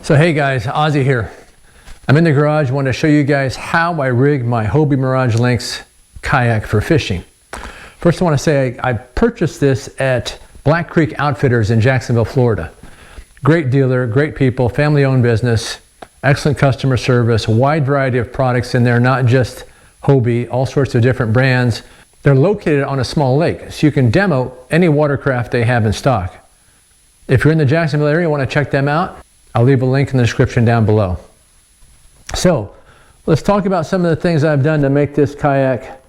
So hey guys, Ozzy here. I'm in the garage. I want to show you guys how I rig my Hobie Mirage Lynx kayak for fishing. First I want to say I purchased this at Black Creek Outfitters in Jacksonville, Florida. Great dealer, great people, family-owned business, excellent customer service, wide variety of products in there, not just Hobie, all sorts of different brands. They're located on a small lake, so you can demo any watercraft they have in stock. If you're in the Jacksonville area and want to check them out, I'll leave a link in the description down below. So let's talk about some of the things I've done to make this kayak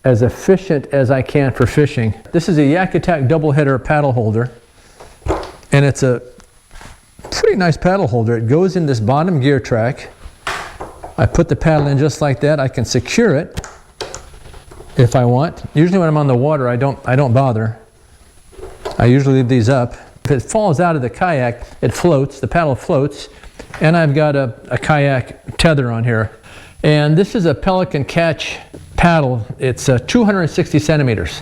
as efficient as I can for fishing. This is a Yak Attack double header paddle holder, and it's a pretty nice paddle holder. It goes in this bottom gear track. I put the paddle in just like that. I can secure it if I want. Usually when I'm on the water, I don't bother. I usually leave these up. If it falls out of the kayak, it floats, the paddle floats, and I've got a kayak tether on here. And this is a Pelican Catch paddle. It's 260 centimeters.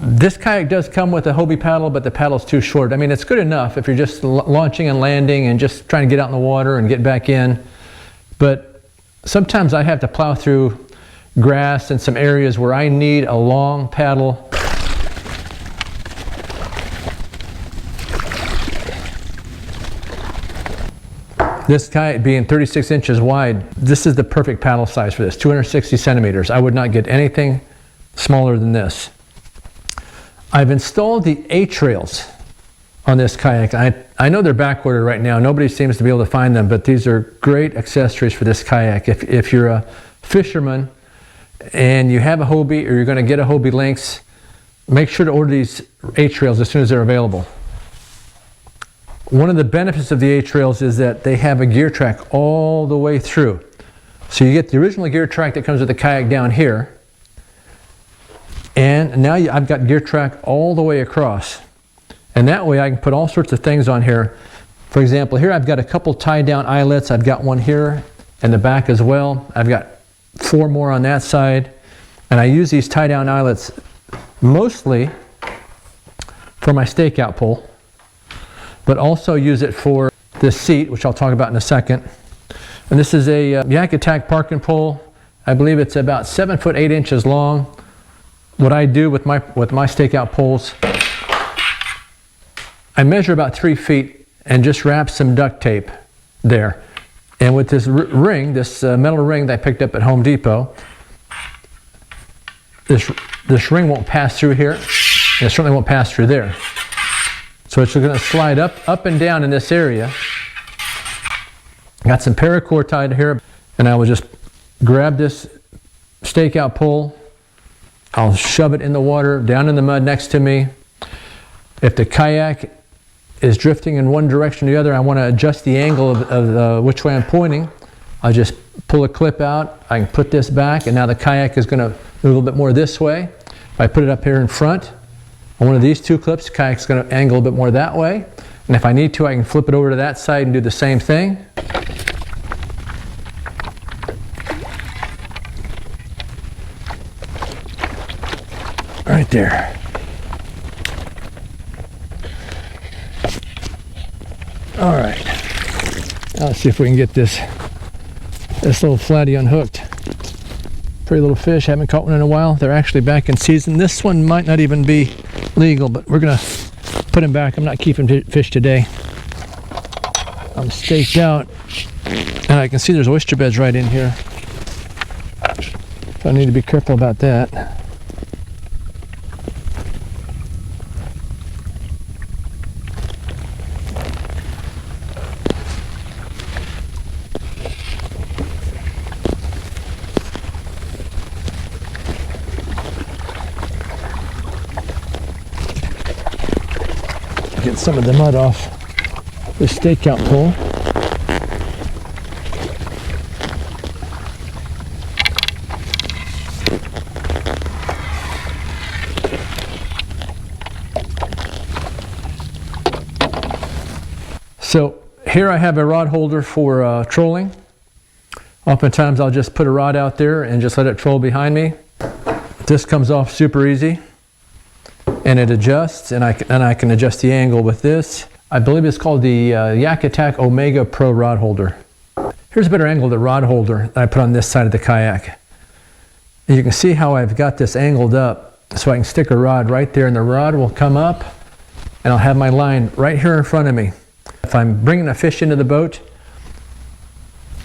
This kayak does come with a Hobie paddle, but the paddle's too short. I mean, it's good enough if you're just launching and landing and just trying to get out in the water and get back in. But sometimes I have to plow through grass in some areas where I need a long paddle. This kayak being 36 inches wide, this is the perfect paddle size for this, 260 centimeters. I would not get anything smaller than this. I've installed the A-trails on this kayak. I know they're backordered right now. Nobody seems to be able to find them, but these are great accessories for this kayak. If you're a fisherman and you have a Hobie or you're going to get a Hobie Lynx, make sure to order these A-trails as soon as they're available. One of the benefits of the A-trails is that they have a gear track all the way through. So you get the original gear track that comes with the kayak down here, and now I've got gear track all the way across. And that way I can put all sorts of things on here. For example, here I've got a couple tie down eyelets. I've got one here in the back as well. I've got 4 more on that side. And I use these tie down eyelets mostly for my stakeout pole, but also use it for this seat, which I'll talk about in a second. And this is a Yak Attack parking pole. I believe it's about 7 foot 8 inches long. What I do with my stakeout poles, I measure about 3 feet and just wrap some duct tape there. And with this ring, this metal ring that I picked up at Home Depot, this ring won't pass through here, and it certainly won't pass through there. So it's going to slide up and down in this area. Got some paracord tied here, and I will just grab this stakeout pole. I'll shove it in the water, down in the mud next to me. If the kayak is drifting in one direction or the other, I want to adjust the angle of which way I'm pointing. I'll just pull a clip out. I can put this back, and now the kayak is going to move a little bit more this way. If I put it up here in front, on one of these 2 clips, the kayak's going to angle a bit more that way. And if I need to, I can flip it over to that side and do the same thing. Right there. All right. Now let's see if we can get this little flatty unhooked. Pretty little fish. Haven't caught one in a while. They're actually back in season. This one might not even be legal, but we're gonna put him back. I'm not keeping fish today. I'm staked out, and I can see there's oyster beds right in here. So I need to be careful about that. Get some of the mud off the stakeout pole. So here I have a rod holder for trolling. Oftentimes I'll just put a rod out there and just let it troll behind me. This comes off super easy. And it adjusts, and I can adjust the angle with this. I believe it's called the Yak Attack Omega Pro rod holder. Here's a better angle of the rod holder that I put on this side of the kayak. You can see how I've got this angled up so I can stick a rod right there, and the rod will come up and I'll have my line right here in front of me. If I'm bringing a fish into the boat,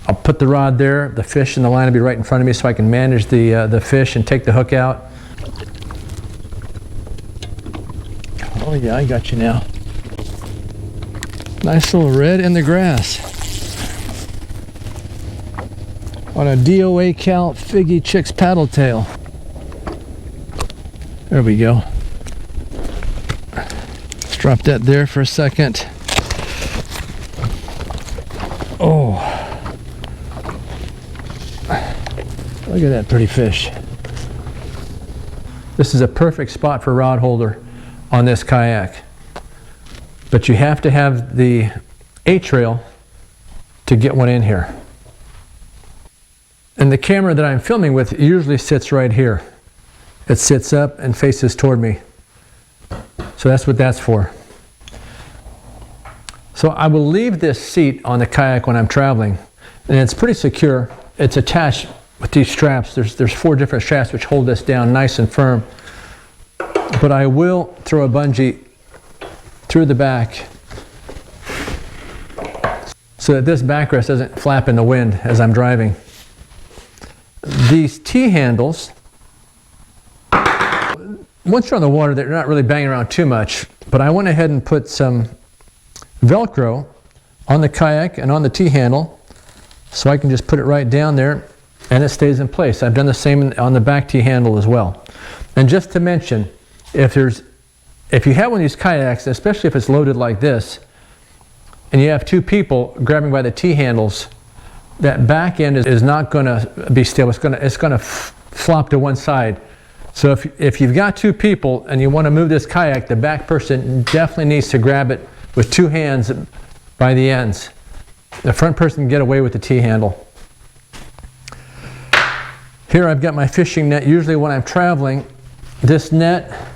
I'll put the rod there, the fish and the line will be right in front of me so I can manage the fish and take the hook out. Oh yeah, I got you now. Nice little red in the grass. On a DOA Cal Figgy Chicks paddle tail. There we go. Let's drop that there for a second. Oh. Look at that pretty fish. This is a perfect spot for rod holder on this kayak. But you have to have the A-trail to get one in here. And the camera that I'm filming with usually sits right here. It sits up and faces toward me. So that's what that's for. So I will leave this seat on the kayak when I'm traveling, and it's pretty secure. It's attached with these straps. There's 4 different straps which hold this down nice and firm. But I will throw a bungee through the back so that this backrest doesn't flap in the wind as I'm driving. These T-handles, once you're on the water, they're not really banging around too much, but I went ahead and put some Velcro on the kayak and on the T-handle so I can just put it right down there and it stays in place. I've done the same on the back T-handle as well. And just to mention, if you have one of these kayaks, especially if it's loaded like this, and you have 2 people grabbing by the T-handles, that back end is not going to be still. It's going to flop to one side. So if you've got 2 people and you want to move this kayak, the back person definitely needs to grab it with 2 hands by the ends. The front person can get away with the T-handle. Here I've got my fishing net. Usually when I'm traveling, this net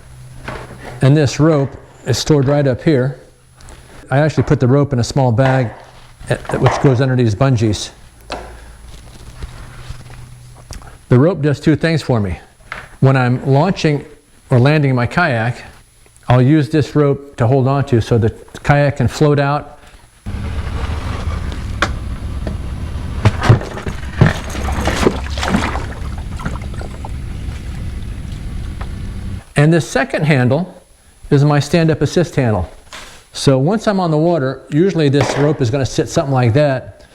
and this rope is stored right up here. I actually put the rope in a small bag which goes under these bungees. The rope does 2 things for me. When I'm launching or landing my kayak, I'll use this rope to hold on to so the kayak can float out. And this second handle is my stand-up assist handle. So once I'm on the water, usually this rope is going to sit something like that.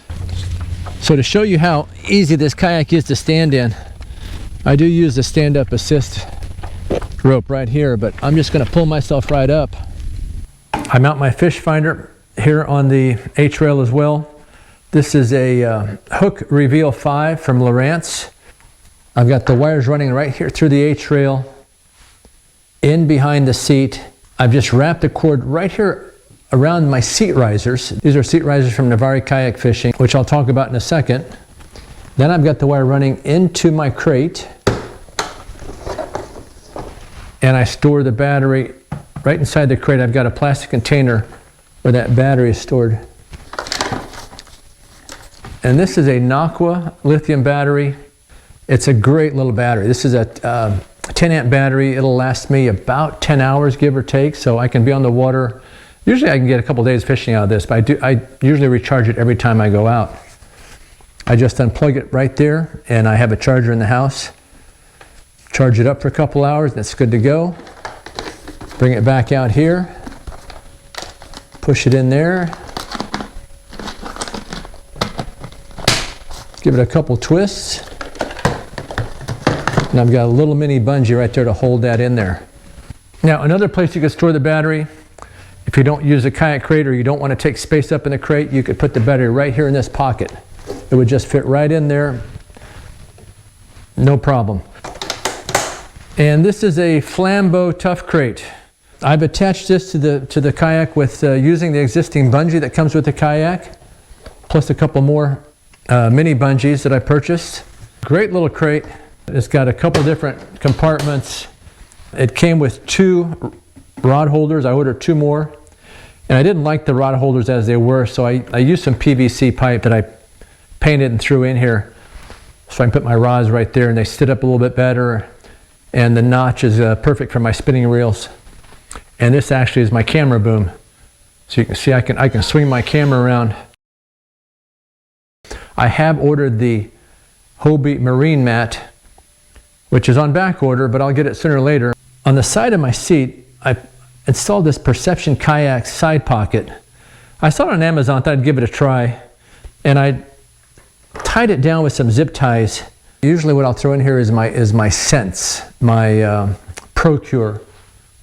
So to show you how easy this kayak is to stand in, I do use the stand-up assist rope right here, but I'm just going to pull myself right up. I mount my fish finder here on the A-trail as well. This is a Hook Reveal 5 from Lowrance. I've got the wires running right here through the A-trail, in behind the seat. I've just wrapped the cord right here around my seat risers. These are seat risers from Navarre Kayak Fishing, which I'll talk about in a second. Then I've got the wire running into my Krate, and I store the battery right inside the Krate. I've got a plastic container where that battery is stored. And this is a Nocqua lithium battery. It's a great little battery. This is a 10 amp battery. It'll last me about 10 hours, give or take, so I can be on the water. Usually I can get a couple days fishing out of this, but I usually recharge it every time I go out. I just unplug it right there, and I have a charger in the house. Charge it up for a couple hours, and it's good to go. Bring it back out here. Push it in there. Give it a couple twists. And I've got a little mini bungee right there to hold that in there. Now, another place you can store the battery, if you don't use a kayak crate or you don't want to take space up in the crate, you could put the battery right here in this pocket. It would just fit right in there, no problem. And this is a Flambeau Tuff crate. I've attached this to the kayak with using the existing bungee that comes with the kayak, plus a couple more mini bungees that I purchased. Great little crate. It's got a couple different compartments. It came with 2 rod holders. I ordered 2 more. And I didn't like the rod holders as they were, so I used some PVC pipe that I painted and threw in here. So I can put my rods right there and they sit up a little bit better. And the notch is perfect for my spinning reels. And this actually is my camera boom. So you can see I can swing my camera around. I have ordered the Hobie Marine mat, which is on back order, but I'll get it sooner or later. On the side of my seat, I installed this Perception Kayak side pocket. I saw it on Amazon, thought I'd give it a try, and I tied it down with some zip ties. Usually what I'll throw in here is my scents, my Procure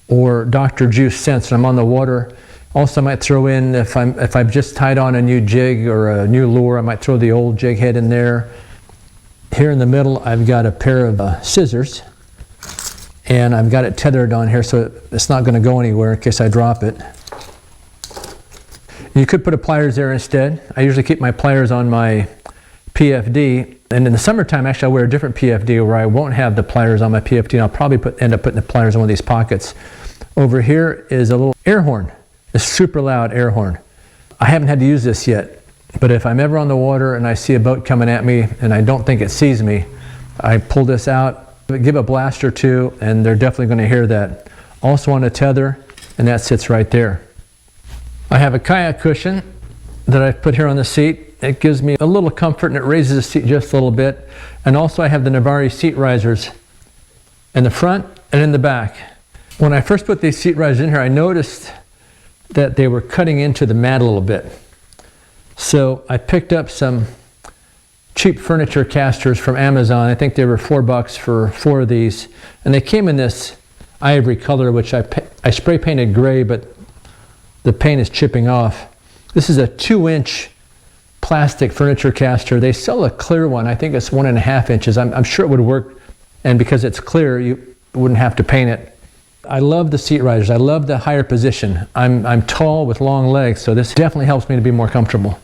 or Dr. Juice scents when I'm on the water. Also I might throw in, if I've just tied on a new jig or a new lure, I might throw the old jig head in there. Here in the middle I've got a pair of scissors, and I've got it tethered on here so it's not going to go anywhere in case I drop it. You could put a pliers there instead. I usually keep my pliers on my PFD, and in the summertime actually I wear a different PFD where I won't have the pliers on my PFD, and I'll probably end up putting the pliers in one of these pockets. Over here is a little air horn, a super loud air horn. I haven't had to use this yet, but if I'm ever on the water and I see a boat coming at me and I don't think it sees me, I pull this out, give a blast or two, and they're definitely going to hear that. Also on a tether, and that sits right there. I have a kayak cushion that I put here on the seat. It gives me a little comfort and it raises the seat just a little bit. And also I have the Navarre seat risers in the front and in the back. When I first put these seat risers in here, I noticed that they were cutting into the mat a little bit. So I picked up some cheap furniture casters from Amazon. I think they were $4 for 4 of these. And they came in this ivory color, which I spray painted gray, but the paint is chipping off. This is a 2-inch plastic furniture caster. They sell a clear one. I think it's 1.5 inches. I'm sure it would work. And because it's clear, you wouldn't have to paint it. I love the seat risers. I love the higher position. I'm tall with long legs, so this definitely helps me to be more comfortable.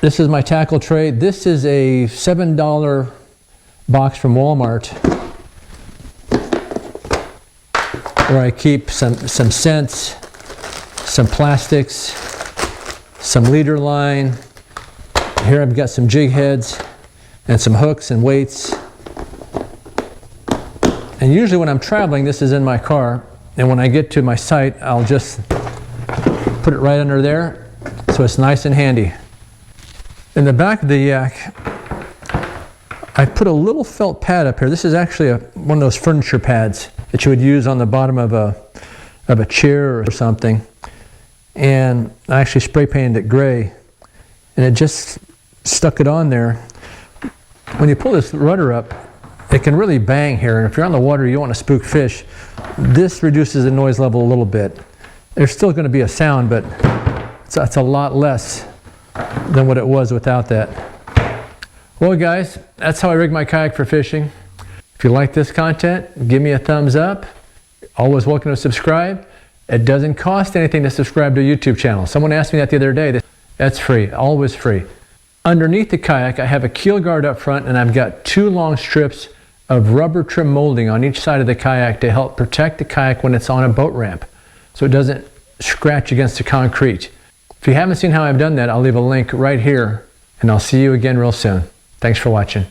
This is my tackle tray. This is a $7 box from Walmart where I keep some scents, some plastics, some leader line. Here I've got some jig heads and some hooks and weights. And usually when I'm traveling, this is in my car. And when I get to my site, I'll just put it right under there so it's nice and handy. In the back of the Yak, I put a little felt pad up here. This is actually one of those furniture pads that you would use on the bottom of a chair or something. And I actually spray painted it gray, and it just stuck it on there. When you pull this rudder up, it can really bang here, and if you're on the water, you don't want to spook fish. This reduces the noise level a little bit. There's still going to be a sound, but it's a lot less than what it was without that. Well guys, that's how I rig my kayak for fishing. If you like this content, give me a thumbs up. Always welcome to subscribe. It doesn't cost anything to subscribe to a YouTube channel. Someone asked me that the other day. That's free, always free. Underneath the kayak, I have a Keel Guard up front, and I've got 2 long strips of rubber trim molding on each side of the kayak to help protect the kayak when it's on a boat ramp, so it doesn't scratch against the concrete. If you haven't seen how I've done that, I'll leave a link right here, and I'll see you again real soon. Thanks for watching.